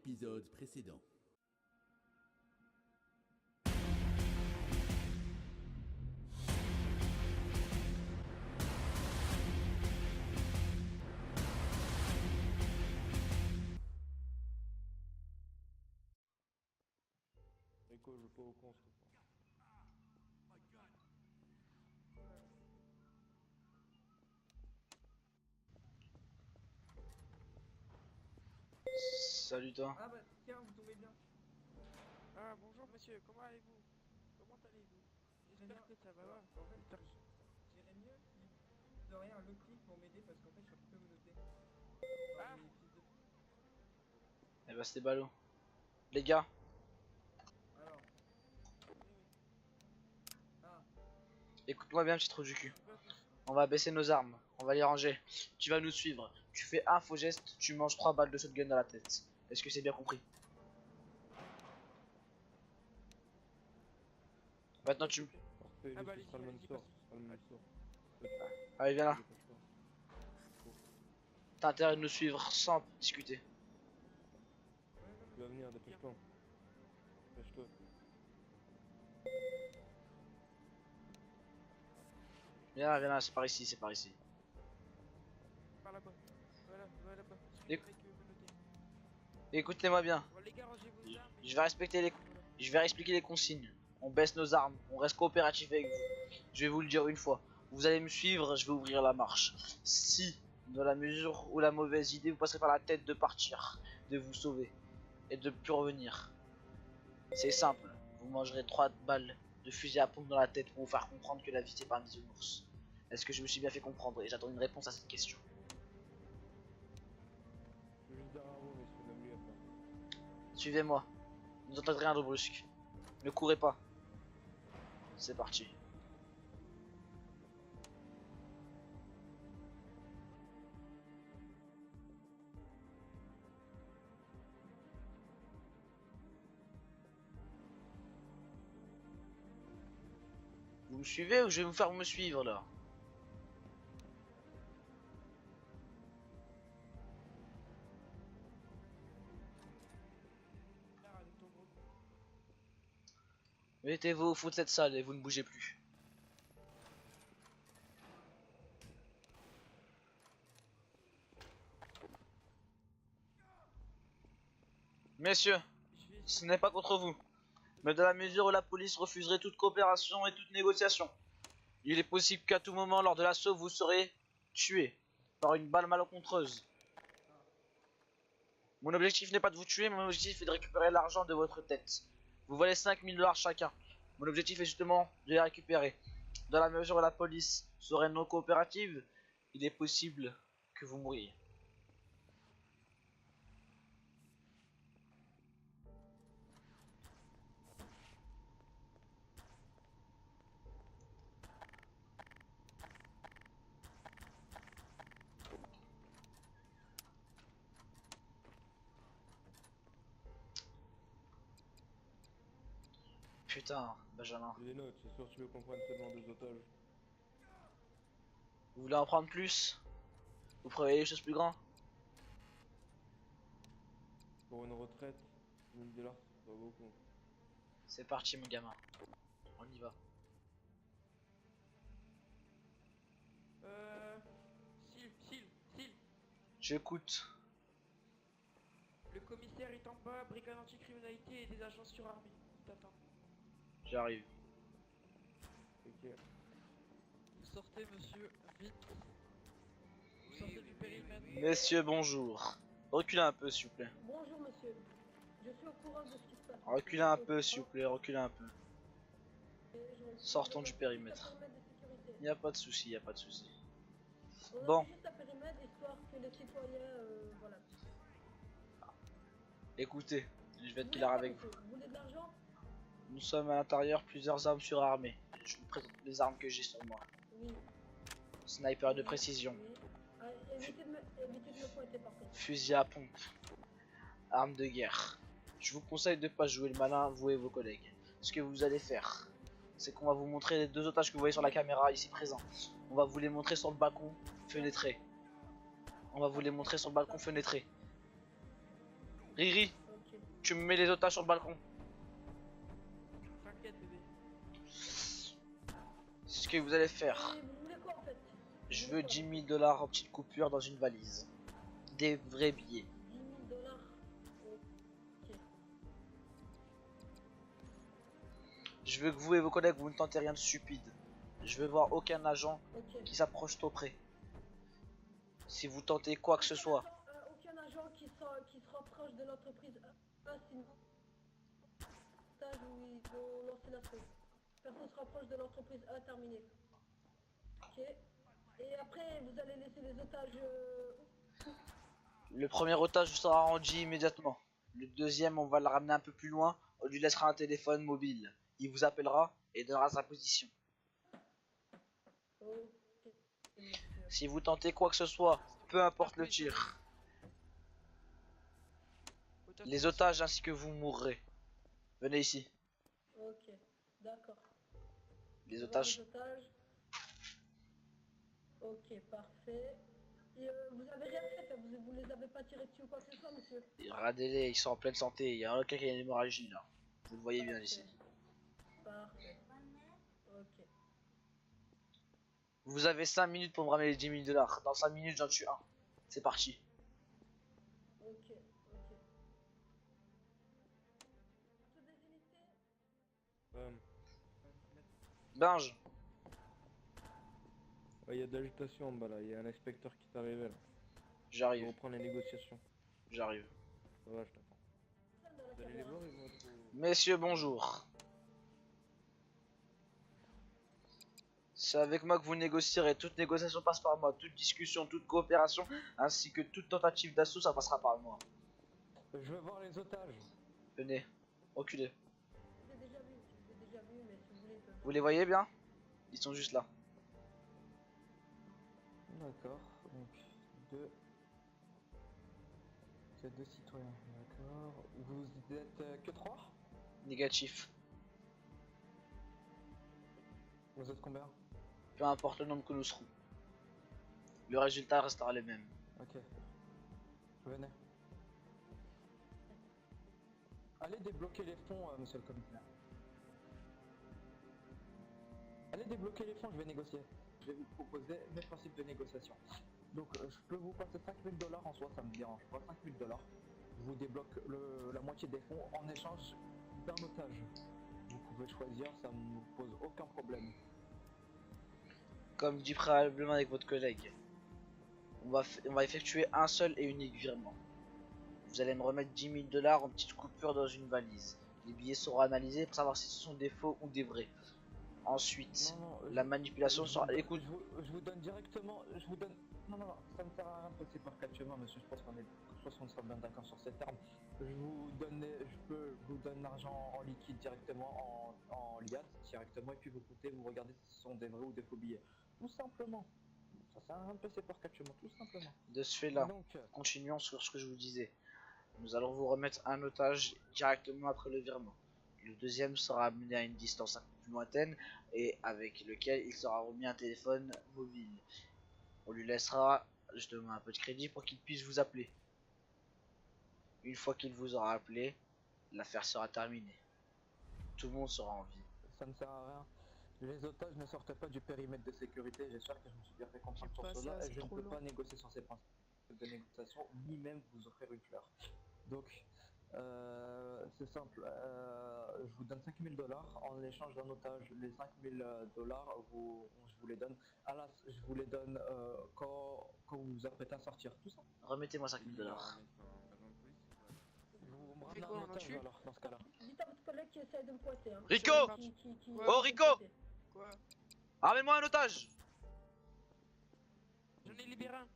l'épisode précédent. Rico, je veux pas au con cette fois. Salut toi. Ah bah tiens, vous tombez bien. Ah bonjour monsieur, comment allez-vous? Comment allez-vous? J'espère que ça va. Alors, en fait, j'irais mieux si vous auriez un lockpick pour m'aider parce qu'en fait, je suis occupé vous noter. Ah. Les fils de... Eh bah c'était ballot. Les gars, Alors, ah, écoute-moi bien petit trou du cul. Pas de soucis. On va baisser nos armes, on va les ranger. Tu vas nous suivre. Tu fais un faux geste, tu manges 3 balles de shotgun dans la tête. Est-ce que c'est bien compris? Maintenant tu... Parfait, Ah bah, ce sera le allez-y, même allez-y, sort. pas de Ce sera le même sort. Allez viens là. Dépêche-toi. T'as intérêt de nous suivre sans discuter. Tu vas venir, dépêche-toi. Dépêche-toi. Viens là, c'est par ici, c'est par ici. Par là-bas. Voilà là-bas. Et- Suivez avec me noter. Écoutez-moi bien. Bon, les gars, rangez vos armes. Je vais respecter les... Je vais expliquer les consignes. On baisse nos armes, on reste coopératif avec vous. Je vais vous le dire une fois. Vous allez me suivre, je vais ouvrir la marche. Si, dans la mesure où la mauvaise idée vous passerez par la tête de partir, de vous sauver et de plus revenir, c'est simple. Vous mangerez 3 balles de fusil à pompe dans la tête pour vous faire comprendre que la vie c'est pas un bisounours. Est-ce que je me suis bien fait comprendre? Et j'attends une réponse à cette question. Je veux juste dire un mot, messieurs, même lui a peur. Suivez-moi. Ne entendez rien de brusque. Ne courez pas. C'est parti. Vous me suivez ou je vais vous faire me suivre là? Avec ton gros. Mettez-vous au fond de cette salle et vous ne bougez plus. Messieurs, Je vais... ce n'est pas contre vous, mais dans la mesure où la police refuserait toute coopération et toute négociation, il est possible qu'à tout moment lors de l'assaut vous serez tué par une balle malencontreuse. Mon objectif n'est pas de vous tuer, mon objectif est de récupérer l'argent de votre tête. Vous valez 5000 $ chacun. Mon objectif est justement de les récupérer. Dans la mesure où la police serait non coopérative, il est possible que vous mouriez. Putain, Benjamin. J'ai des notes, c'est sûr que tu veux qu'on prenne seulement 2 otages. Vous voulez en prendre plus? Vous prévoyez les choses plus grandes? Pour une retraite, 1000 $, c'est pas beaucoup. C'est parti mon gamin. On y va. S'il. J'écoute. Le commissaire est en bas, brigade anticriminalité et des agents surarmés. T'attends. J'arrive. Ok. Vous sortez, monsieur, vite. Vous sortez du périmètre. Messieurs, bonjour. Reculez un peu s'il vous plaît. Bonjour monsieur, je suis au courant de ce qui se passe. Reculez un peu s'il vous plaît, reculez un peu. Je- Sortons du périmètre. périmètre de sécurité. Y a pas de souci, y a pas de souci. On Bon. a juste un périmètre histoire que les citoyens, voilà. Écoutez, je vais Vous être voulez clair quoi, avec vous. monsieur Vous voulez de l'argent? Nous sommes à l'intérieur, plusieurs armes surarmées. Je vous présente les armes que j'ai sur moi. Oui. Sniper de précision, Oui. Ah, évitez de me pointer par contre. fusil à pompe, arme de guerre. Je vous conseille de pas jouer le malin, vous et vos collègues. Ce que vous allez faire, c'est qu'on va vous montrer les 2 otages que vous voyez sur la caméra ici présents. On va vous les montrer sur le balcon fenêtré. On va vous les montrer sur le balcon fenêtré. Riri, Ok. Tu me mets les otages sur le balcon. T'inquiète, bébé. C'est ce que vous allez faire. Et vous voulez quoi en fait? Je veux 10 000 dollars en petite coupure dans une valise. Des vrais billets. 10 000 $. Ok. Je veux que vous et vos collègues vous ne tentez rien de stupide. Je veux voir aucun agent Ok. qui s'approche trop près. Si vous tentez quoi que ce soit, Aucun agent qui se rapproche de l'entreprise sinon stage où ils vont lancer la sauce. Personne se rapproche de l'entreprise A terminé. Ok. Et après vous allez laisser les otages. le premier otage sera rendu immédiatement. Le deuxième, on va le ramener un peu plus loin. On lui laissera un téléphone mobile. Il vous appellera et donnera sa position. Ok. Monsieur. Si vous tentez quoi que ce soit, peu importe le tir, les otages ainsi que vous mourrez. Venez ici. Ok. D'accord. Les On va otages. les otages. Ok, parfait. Et vous avez rien fait, vous les avez pas tirés dessus ou quoi que ce soit, monsieur? Regardez-les, ils sont en pleine santé. Il y a aucun qui a une hémorragie là. Vous le voyez bien ici. Parfait. Ok. Vous avez 5 minutes pour me ramener les 10 000 dollars. Dans 5 minutes, j'en tue un. C'est parti. Ok. Ok. Toutes les unités? Binge. Il y a de l'agitation en bas là, il y a un inspecteur qui est arrivé là. On J'arrive. reprend les négociations. J'arrive. Ça va, je t'attends. Dans la Vous allez les caméra. voir, ils vont être Messieurs, bonjour. C'est avec moi que vous négocierez. Toute négociation passe par moi. Toute discussion, toute coopération, ainsi que toute tentative d'assaut, ça passera par moi. Je veux voir les otages. Venez. Reculez. Je les ai déjà vus, je les ai déjà vus, mais si vous voulez, ils peuvent. Vous les voyez bien? Ils sont juste là. D'accord, donc deux citoyens, d'accord. Vous êtes que 3? Négatif. Vous êtes combien? Peu importe le nombre que nous serons. Le résultat restera le même. Ok. Venez. Allez débloquer les fonds, monsieur le commissaire. Allez débloquer les fonds, je vais négocier. Je vais vous proposer mes principes de négociation. Donc je peux vous passer 5 000 $ en soi, ça me dérange pas. 5 000 $. Je vous débloque la moitié des fonds en échange d'un otage. Vous pouvez choisir, ça ne me pose aucun problème. Comme dit préalablement avec votre collègue, on va effectuer un seul et unique virement. Vous allez me remettre 10 000 $ en petite coupure dans une valise. Les billets seront analysés pour savoir si ce sont des faux ou des vrais. Ensuite, la manipulation sera... Écoute, je vous donne directement, je vous donne... Non, ça me sert à rien de passer par quatre chemins, monsieur, je pense qu'on sera bien d'accord sur ces termes. Je vous donne l'argent en liquide directement, en liasse directement, et puis vous comptez, vous regardez si ce sont des vrais ou des faux billets. Tout simplement. Ça sert à rien de passer par quatre chemins, tout simplement. de ce fait-là, Donc, continuons sur ce que je vous disais. Nous allons vous remettre un otage directement après le virement. Le deuxième sera amené à une distance un peu plus lointaine et avec lequel il sera remis un téléphone mobile. On lui laissera justement un peu de crédit pour qu'il puisse vous appeler. Une fois qu'il vous aura appelé, l'affaire sera terminée. Tout le monde sera en vie. ça ne sert à rien. Les otages ne sortent pas du périmètre de sécurité, j'espère que je me suis bien fait comprendre sur cela, et je ne peux pas négocier sur ces principes de négociation, ni même vous offrir une fleur. Donc, c'est simple, je vous donne 5 000 $, en échange d'un otage, les 5 000 $, je vous les donne, je vous les donne quand vous vous apprêtez à sortir, tout ça. Remettez-moi 5 000 $. Vous me ramenez un otage alors, dans ce cas-là. Dites à votre collègue qui essaye de me pointer. Hein. Rico Oh Rico Quoi? Ramène-moi un otage. J'en ai libéré un.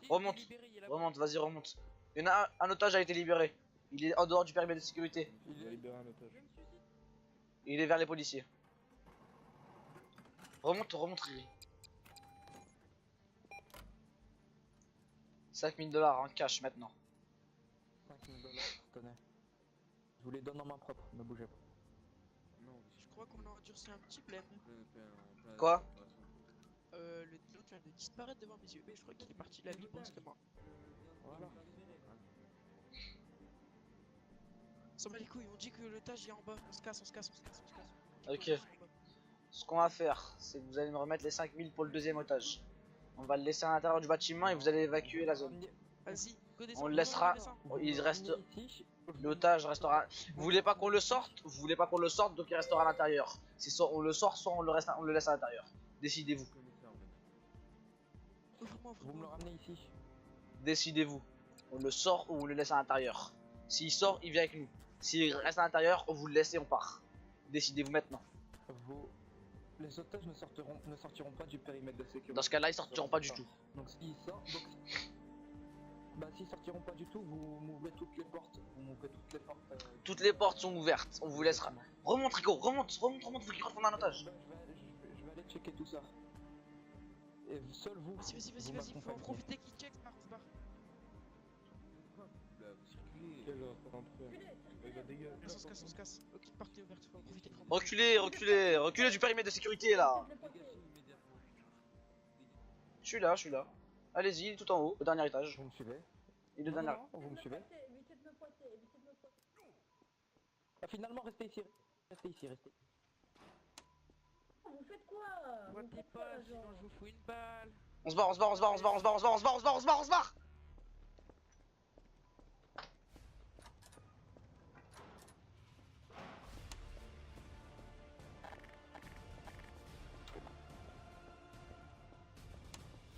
Si, Remonte. il est libéré, il est là-bas. Remonte, vas-y, remonte. Il y en a un otage a été libéré. Il est en dehors du périmètre de sécurité. Il est libéré un otage. Je me suicide. Il est vers les policiers. Remonte, Riri. 5 000 $ en cash maintenant. 5 000 $, tenez. Je vous les donne en main propre, ne bougez pas. Je crois qu'on a endurci un petit blême. Quoi? Le pilote vient de disparaître devant mes yeux. Mais je crois qu'il est parti de la ville brusquement. Voilà. Ça m'a les couilles, on dit que l'otage est en bas. On se casse, on se casse, on se casse, on se casse. Ok. Ce qu'on va faire, c'est que vous allez me remettre les 5000 pour le deuxième otage. On va le laisser à l'intérieur du bâtiment et vous allez évacuer la zone. Vas-y, On le laissera. Il reste. L'otage restera. Vous voulez pas qu'on le sorte? Vous voulez pas qu'on le sorte, donc il restera à l'intérieur. C'est soit on le sort, soit on le laisse à l'intérieur. Décidez-vous. Vous me le ramenez ici. Décidez-vous. On le sort ou on le laisse à l'intérieur. S'il sort, il vient avec nous. S'il reste à l'intérieur, on vous le laisse et on part. Décidez-vous maintenant. Les otages ne sortiront pas du périmètre de sécurité. Dans ce cas-là, ils sortiront pas du tout. Donc s'ils sortent, bah s'ils sortiront pas du tout, vous m'ouvrez toutes les portes. Vous m'ouvrez toutes les portes. Toutes les portes sont ouvertes. On vous laissera. Remonte Rico, remonte, faut qu'il reprenne un otage. Je vais aller checker tout ça. Et seul vous. Vas-y, faut en profiter qu'il check, on se barre. On se casse. Ok, partez ouverte, faut en profiter. Reculez du périmètre de sécurité là. Je suis là. Allez-y, il est tout en haut, au dernier étage. Vous me suivez? Il est au dernier. Vous me suivez? Ah, finalement, restez ici. Restez. Vous faites quoi? Votez pas, sinon je vous fous une balle. On se barre.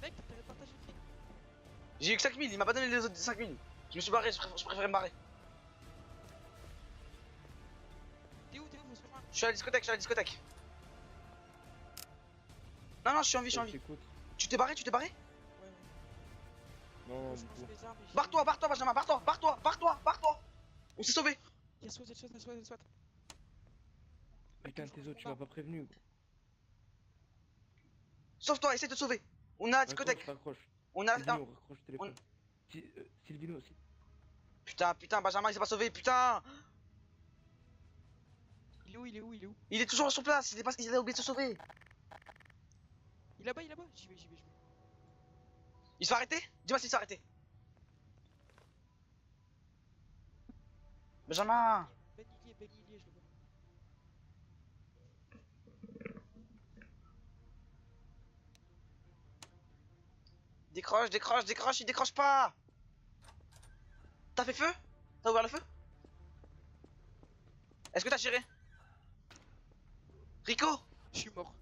Mec, t'avais partagé le fric. J'ai eu que 5000, il m'a pas donné les autres 5000. Je me suis barré, je préférais me barrer. T'es où, vous sur moi? Je suis à la discothèque. Non, je suis en vie. Tu t'es barré? Ouais. Non, Je mange les armes et Barre-toi, Benjamin, barre-toi. On s'est sauvé. Y'a SWAT. Putain, tes autres, tu m'as pas prévenu. Sauve-toi, essaie de te sauver. On est à la discothèque. Raccroche. On a. Silvino, raccroche le téléphone. Silvino aussi. Putain, Benjamin, il s'est pas sauvé, putain. Il est où? Il est toujours sur place, il a oublié de se sauver. Il est là-bas. J'y vais. Il se fait arrêter? Dis-moi s'il se fait arrêter. Benjamin. Ben il y est, je le vois. Décroche, il décroche pas. T'as fait feu? T'as ouvert le feu? Est-ce que t'as tiré? Rico? Je suis mort.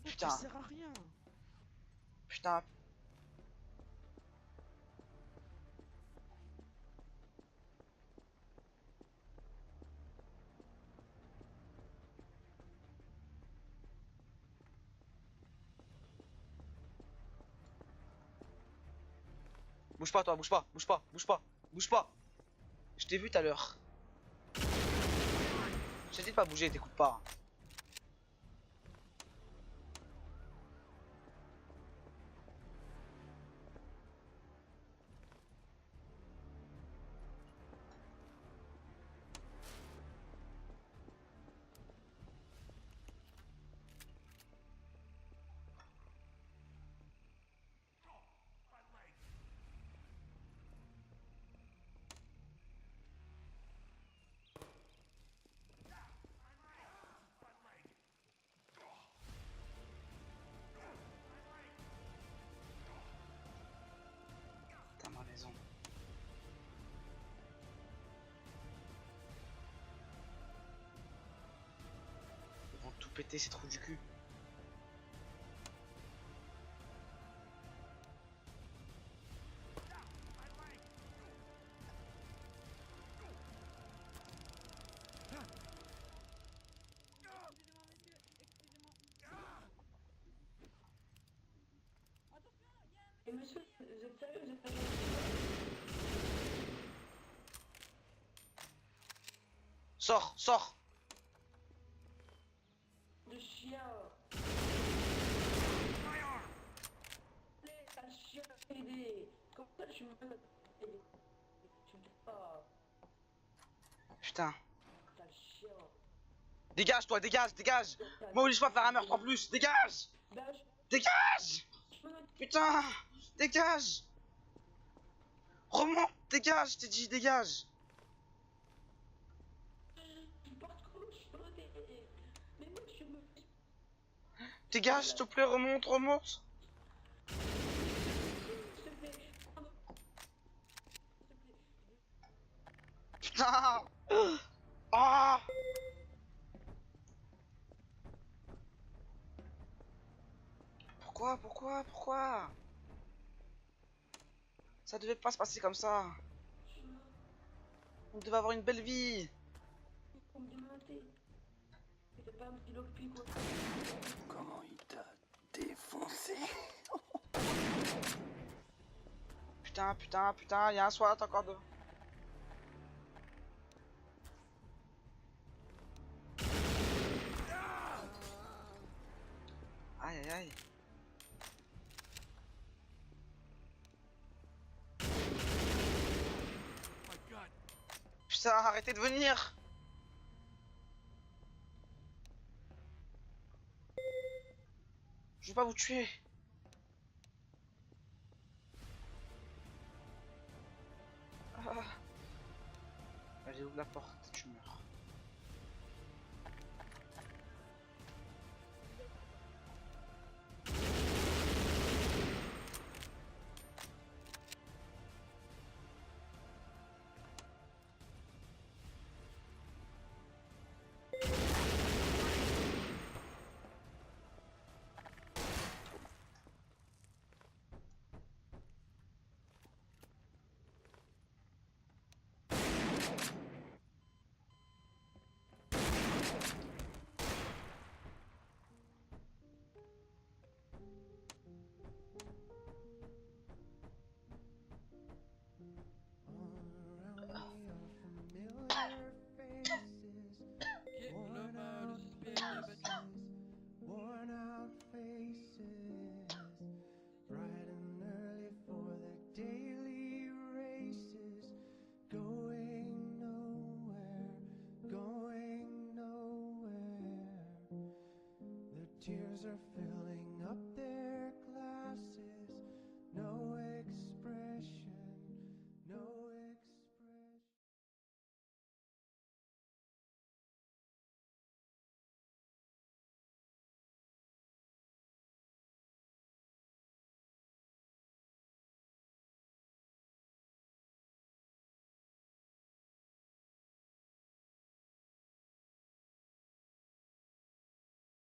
Putain. Ça sert à rien. Putain. Bouge pas toi, bouge pas. Je t'ai vu tout à l'heure. Je t'ai dit de pas bouger, t'écoutes pas. Putain, ma maison. Ils vont tout péter ces trous du cul. Et monsieur, vous êtes sérieux? Vous êtes sérieux? Sors. De chien. Sale chien, aider. Comme ça, je suis mal. Tu me dis pas. Putain. Sale chien. Dégage toi, dégage. M'oblige pas à faire un meurtre en plus. Dégage. Putain. Dégage. Remonte, dégage, je t'ai dit, dégage. Dégage, s'il te plaît, remonte, remonte. S'il te plaît. Pardon. S'il te plaît. Putain. Ah. Pourquoi? Ça devait pas se passer comme ça. On devait avoir une belle vie. Pour me démonter. C'était pas un petit lockpick quoi. Comment il t'a défoncé? Putain, y'a un SWAT encore devant. Aïe. Putain, arrêtez de venir. Je vais pas vous tuer. Ah. Allez, ouvre la porte, tu meurs. Ok, l'homme, le suspect est abattu. Worn out faces, bright and early for their daily races, going nowhere. Their tears are filling up their